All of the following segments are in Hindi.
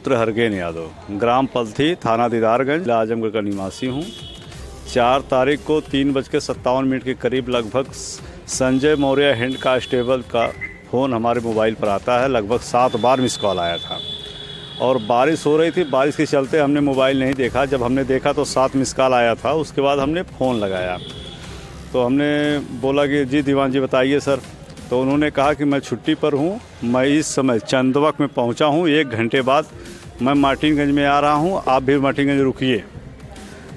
पुत्र हरगेन यादव, ग्राम पलथी, थाना दीदारगंज, आजमगढ़ का निवासी हूँ। 4 तारीख को 3:57 के करीब लगभग संजय मौर्य हेड कांस्टेबल का फ़ोन हमारे मोबाइल पर आता है। लगभग 7 बार मिस कॉल आया था और बारिश हो रही थी। बारिश के चलते हमने मोबाइल नहीं देखा। जब हमने देखा तो 7 मिस कॉल आया था। उसके बाद हमने फ़ोन लगाया तो हमने बोला कि जी दीवान जी बताइए सर। तो उन्होंने कहा कि मैं छुट्टी पर हूँ, मैं इस समय चंदवक में पहुँचा हूँ, 1 घंटे बाद मैं मार्टिनगंज में आ रहा हूँ, आप भी मार्टिनगंज रुकिए।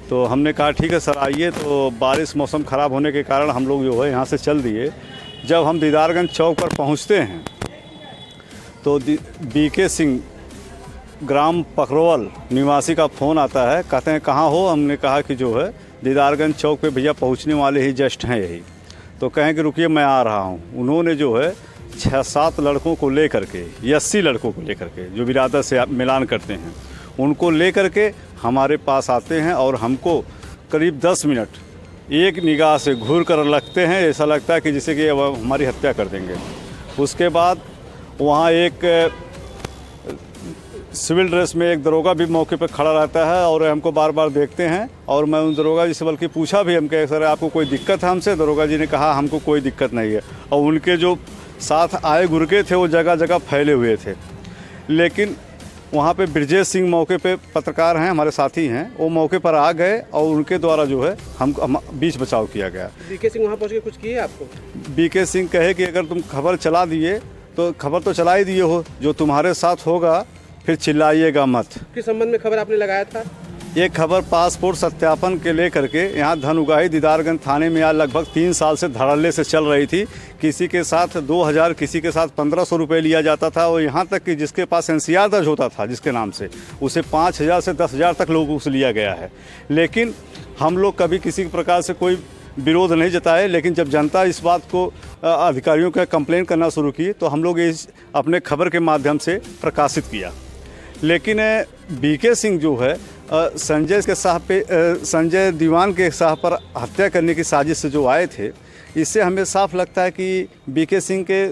तो हमने कहा ठीक है सर आइए। तो बारिश मौसम ख़राब होने के कारण हम लोग जो है यहाँ से चल दिए। जब हम दीदारगंज चौक पर पहुँचते हैं तो बीके सिंह ग्राम पखरौल निवासी का फ़ोन आता है। कहते हैं कहाँ हो। हमने कहा कि जो है दीदारगंज चौक पे भैया पहुँचने वाले ही जस्ट हैं यही। तो कहें कि रुकिए मैं आ रहा हूँ। उन्होंने जो है 6-7 लड़कों को लेकर के, 80 लड़कों को लेकर के जो बिरादर से मिलान करते हैं, उनको लेकर के हमारे पास आते हैं और हमको करीब 10 मिनट एक निगाह से घूर कर लगते हैं। ऐसा लगता है कि जैसे कि अब हमारी हत्या कर देंगे। उसके बाद वहाँ एक सिविल ड्रेस में एक दरोगा भी मौके पर खड़ा रहता है और हमको बार बार देखते हैं। और मैं उन दरोगा जी से बल्कि पूछा भी, हम कहे सर आपको कोई दिक्कत है हमसे। दरोगा जी ने कहा हमको कोई दिक्कत नहीं है। और उनके जो साथ आए गुर्गे थे वो जगह जगह फैले हुए थे। लेकिन वहाँ पे ब्रजेश सिंह मौके पे पत्रकार हैं, हमारे साथी हैं, वो मौके पर आ गए और उनके द्वारा जो है हम बीच बचाव किया गया। बीके सिंह वहाँ पहुँच के कुछ किए आपको? बीके सिंह कहे कि अगर तुम खबर चला दिए तो खबर तो चला ही दिए हो, जो तुम्हारे साथ होगा फिर चिल्लाइएगा मत। किस संबंध में खबर आपने लगाया था? ये खबर पासपोर्ट सत्यापन के लेकर के यहाँ धनुगाही दीदारगंज थाने में आज लगभग 3 साल से धड़ल्ले से चल रही थी। किसी के साथ 2000, किसी के साथ 1500 रुपये लिया जाता था और यहाँ तक कि जिसके पास एनसीआर दर्ज होता था जिसके नाम से, उसे 5000 से 10,000 तक लोगों से लिया गया है। लेकिन हम लोग कभी किसी प्रकार से कोई विरोध नहीं जताए। लेकिन जब जनता इस बात को अधिकारियों का कंप्लेन करना शुरू की तो हम लोग इस अपने खबर के माध्यम से प्रकाशित किया। लेकिन बीके सिंह जो है संजय दीवान के साह पर हत्या करने की साजिश से जो आए थे, इससे हमें साफ लगता है कि बीके सिंह के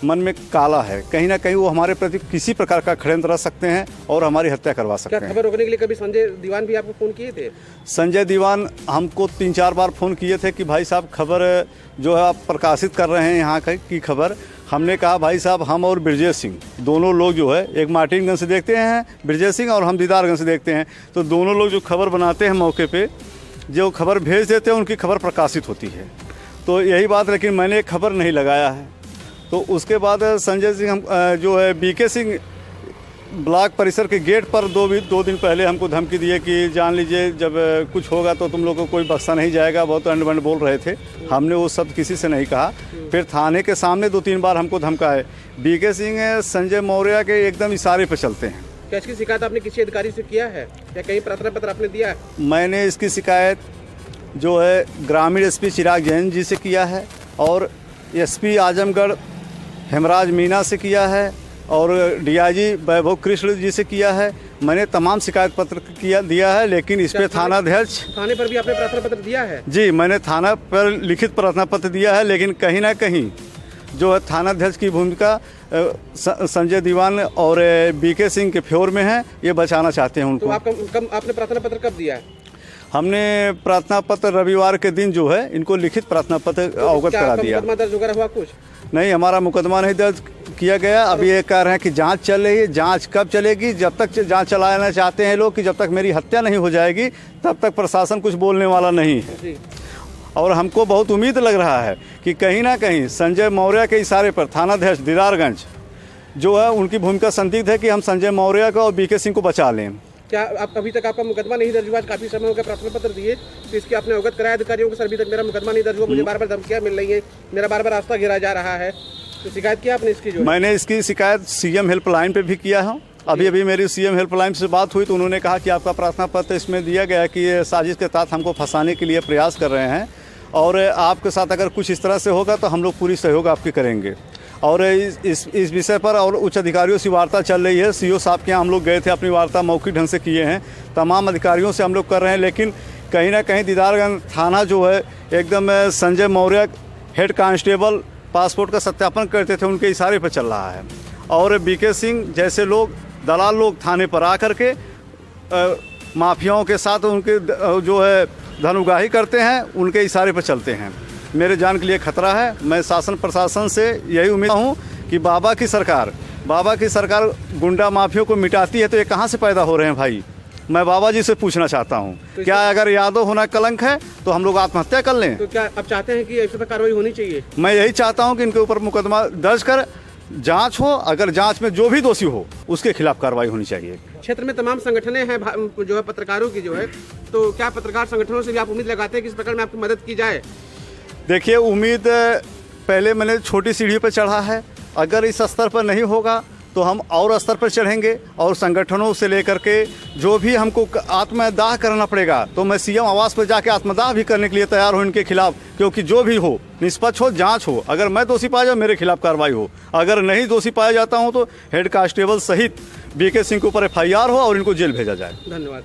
मन में काला है। कहीं ना कहीं वो हमारे प्रति किसी प्रकार का षड्यंत्र रच सकते हैं और हमारी हत्या करवा सकते हैं। क्या खबर रोकने के लिए कभी संजय दीवान भी आपको फ़ोन किए थे? संजय दीवान हमको 3-4 बार फ़ोन किए थे कि भाई साहब खबर जो है आप प्रकाशित कर रहे हैं यहाँ की खबर। हमने कहा भाई साहब हम और ब्रजेश सिंह दोनों लोग जो है, एक मार्टिनगंज से देखते हैं ब्रजेश सिंह और हम दीदारगंज से देखते हैं, तो दोनों लोग जो खबर बनाते हैं मौके पे जो खबर भेज देते हैं उनकी खबर प्रकाशित होती है। तो यही बात, लेकिन मैंने खबर नहीं लगाया है। तो उसके बाद संजय सिंह हम जो है बीके सिंह ब्लॉक परिसर के गेट पर 2 दिन पहले हमको धमकी दिए कि जान लीजिए जब कुछ होगा तो तुम लोग को कोई बख्शा नहीं जाएगा। बहुत अंड बोल रहे थे। हमने वो शब्द किसी से नहीं कहा। फिर थाने के सामने 2-3 बार हमको धमकाए। बीके सिंह संजय मौर्य के एकदम इशारे पर चलते हैं। क्या इसकी शिकायत आपने किसी अधिकारी से किया है या कहीं प्रार्थना पत्र आपने दिया है? मैंने इसकी शिकायत जो है ग्रामीण एसपी चिराग जैन जी से किया है और एसपी आजमगढ़ हेमराज मीना से किया है और डीआईजी वैभव कृष्ण जी से किया है। मैंने तमाम शिकायत पत्र दिया है। लेकिन इस पे थानाध्यक्ष थाने पर भी आपने प्रार्थना पत्र दिया है? जी, मैंने थाना पर लिखित प्रार्थना पत्र दिया है। लेकिन कहीं ना कहीं जो है थानाध्यक्ष की भूमिका संजय दीवान और बीके सिंह के फेवर में है, ये बचाना चाहते हैं उनको। तो आपने प्रार्थना पत्र कब दिया है? हमने प्रार्थना पत्र रविवार के दिन जो है इनको लिखित प्रार्थना पत्र अवगत करा दिया। मुकदमा दर्ज वगैरह हुआ कुछ? नहीं, हमारा मुकदमा नहीं दर्ज किया गया। अभी ये कह रहे हैं कि जांच चल रही है। जांच कब चलेगी? जब तक जांच चलाना चाहते हैं लोग कि जब तक मेरी हत्या नहीं हो जाएगी तब तक प्रशासन कुछ बोलने वाला नहीं है। और हमको बहुत उम्मीद लग रहा है कि कहीं ना कहीं संजय मौर्य के इशारे पर थानाध्यक्ष दीदारगंज जो है उनकी भूमिका संदिग्ध है कि हम संजय मौर्य को और बीके सिंह को बचा लें। क्या आप अभी तक आपका मुकदमा नहीं दर्ज हुआ? काफ़ी समय हो गया प्रार्थना पत्र दिए, तो इसकी आपने अवगत कराया अधिकारियों को? सर अभी तक मेरा मुकदमा नहीं दर्ज हुआ, मुझे बार बार धमकियाँ मिल रही है, मेरा बार बार रास्ता घेरा जा रहा है, तो शिकायत किया आपने इसकी? जो मैंने इसकी शिकायत सीएम हेल्पलाइन पे भी किया है। अभी मेरी सीएम हेल्पलाइन से बात हुई तो उन्होंने कहा कि आपका प्रार्थना पत्र इसमें दिया गया कि ये साजिश के तहत हमको फंसाने के लिए प्रयास कर रहे हैं और आपके साथ अगर कुछ इस तरह से होगा तो हम लोग पूरी सहयोग आपकी करेंगे। और इस विषय पर और उच्च अधिकारियों से वार्ता चल रही है। सीओ साहब के यहाँ हम लोग गए थे, अपनी वार्ता मौखिक ढंग से किए हैं। तमाम अधिकारियों से हम लोग कर रहे हैं। लेकिन कहीं ना कहीं दीदारगंज थाना जो है एकदम Sanjay Maurya head constable passport का सत्यापन करते थे उनके इशारे पर चल रहा है। और बीके सिंह जैसे लोग दलाल लोग थाने पर आकर के माफियाओं के साथ उनके जो है धन उगाही करते हैं, उनके इशारे पर चलते हैं। मेरे जान के लिए खतरा है। मैं शासन प्रशासन से यही उम्मीद हूँ कि बाबा की सरकार गुंडा माफियों को मिटाती है तो ये कहाँ से पैदा हो रहे हैं भाई? मैं बाबा जी से पूछना चाहता हूँ, तो क्या अगर यादव होना कलंक है तो हम लोग आत्महत्या कर लें? तो क्या आप चाहते हैं कि इस पर कार्रवाई होनी चाहिए? मैं यही चाहता हूँ कि इनके ऊपर मुकदमा दर्ज कर जांच हो, अगर जांच में जो भी दोषी हो उसके खिलाफ कार्रवाई होनी चाहिए। क्षेत्र में तमाम संगठनें हैं जो है पत्रकारों की जो है, तो क्या पत्रकार संगठनों से भी आप उम्मीद लगाते हैं कि इस प्रकार में आपकी मदद की जाए? देखिए, उम्मीद पहले मैंने छोटी सीढ़ी पर चढ़ा है, अगर इस स्तर पर नहीं होगा तो हम और स्तर पर चढ़ेंगे और संगठनों से लेकर के जो भी हमको आत्मदाह करना पड़ेगा तो मैं सीएम आवास पर जाके आत्मदाह भी करने के लिए तैयार हूँ इनके खिलाफ, क्योंकि जो भी हो निष्पक्ष हो, जांच हो। अगर मैं दोषी पाया जाऊँ मेरे खिलाफ कार्रवाई हो, अगर नहीं दोषी पाया जाता हूँ तो हेड कांस्टेबल सहित बीके सिंह के ऊपर FIR हो और इनको जेल भेजा जाए। धन्यवाद।